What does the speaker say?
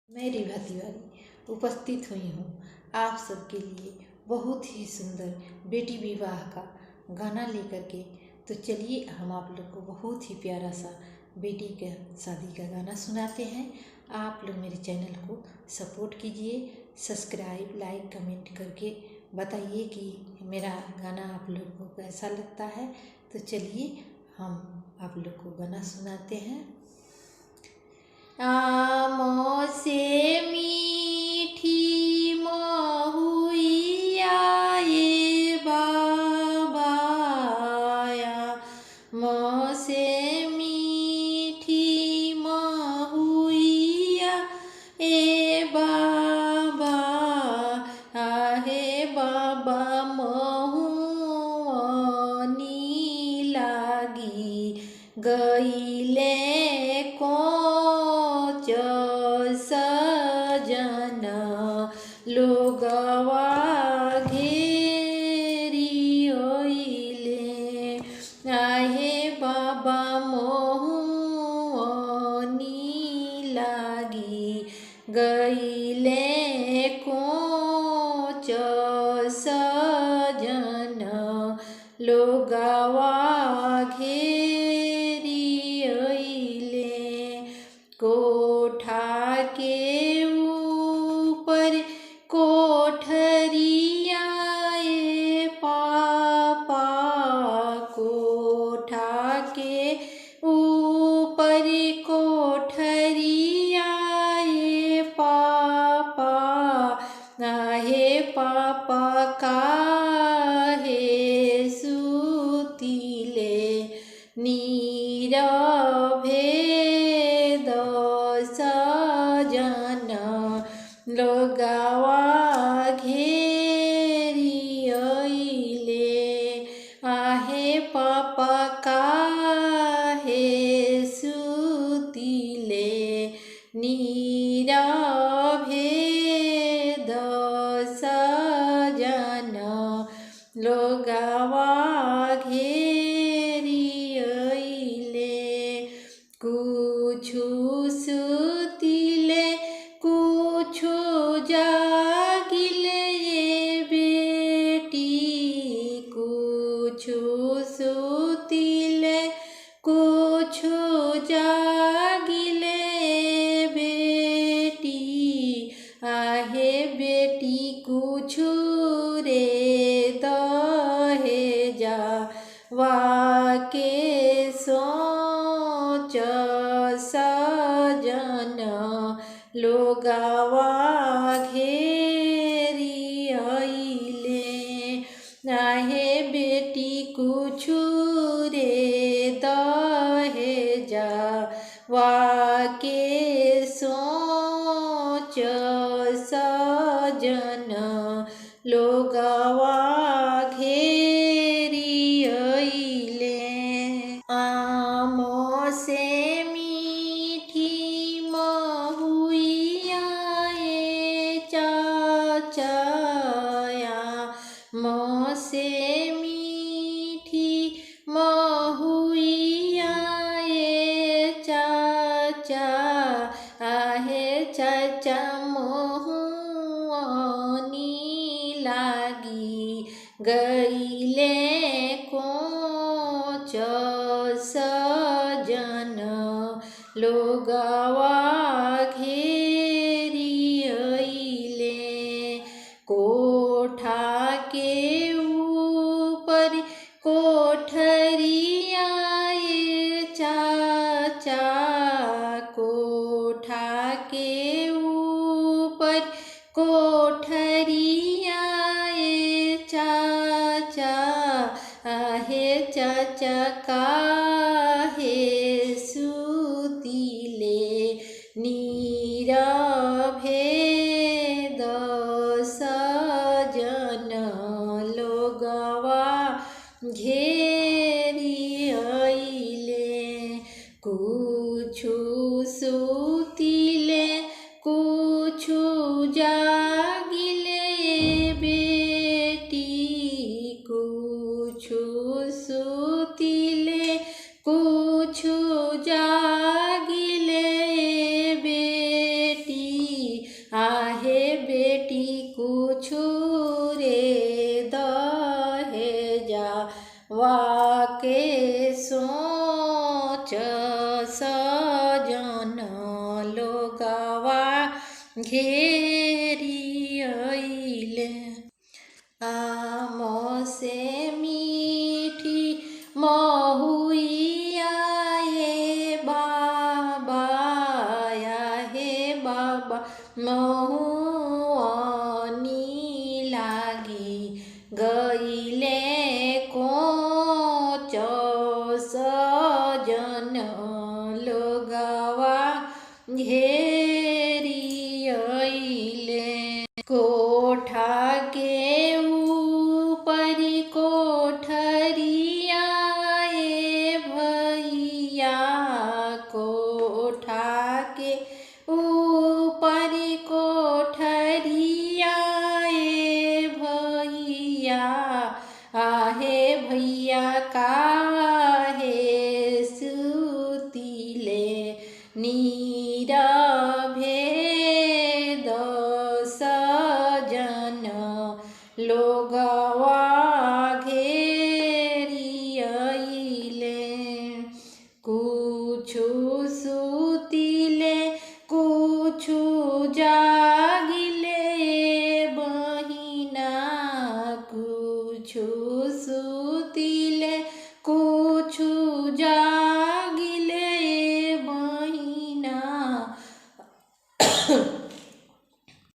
मैं रेखा तिवारी उपस्थित हुई हूँ आप सबके लिए बहुत ही सुंदर बेटी विवाह का गाना लेकर के। तो चलिए हम आप लोग को बहुत ही प्यारा सा बेटी का शादी का गाना सुनाते हैं। आप लोग मेरे चैनल को सपोर्ट कीजिए, सब्सक्राइब लाइक कमेंट करके बताइए कि मेरा गाना आप लोग को कैसा लगता है। तो चलिए हम आप लोग को गाना सुनाते हैं। आमों से मीठी महुइया ये बाबाया, आमों से मीठी महुइया ए बाबा, आहे बाबा महुआनी लागी गईले सजन लोगवा घेरी ओइले, आहे बाबा महुआनी लागी गईले कोच सजन लोगवा घेरी ओइले। कोठा के ऊपर कोठरिया ए पापा, कोठा के ऊपर कोठरिया ए पापा, आहे पापा काहे सुतिले नीरवे सजन लोगवा घेरी ओइले, आहे पापा काहे सुतिले नीरवे सजन लोगवा घेरी ओइले। कुछु सुतिले कुछु जागिले ये बेटी, कुछु सुतिले कुछु जागिले बेटी, आहे बेटी कुछु रे दहेजा वाके सोच सजन लोगवा घेरी ओइले, आहे बेटी कुछु रे दहेजा वाके सोच सजन लोगवा घेरी ओइले। आमों से मीठी महुइया ए चाचाया, आमों से मीठी महुइया ए चाचा, आहे चाचा महुआनी लागी गईले कोच सजन लोगवा घेरी ओइले। कोठा के ऊपर कोठरिया ए चाचा, कोठा के ऊपर कोठरिया ए चाचा, आहे चाचा काहे सुतिले नीरवे सजन लोगवा घेरी ओइले। कुछु सुतिले कुछु जागिले बेटी, कुछु सुतिले कुछु जागिले बेटी, घेरी अइले। आम से मीठी महुइया हे बाबा, हे बाबा महुअनी लागी गइले कोच सजन लोगवा घेरी अइले। कोठा के ऊपरी कोठरिया ए भैया, कोठा के ऊपरी कोठरिया ए भैया, आहे भैया काहे सुतिले नीरभे सजन लोगवा घेरी अइले। कुछु सुतिले कुछु जा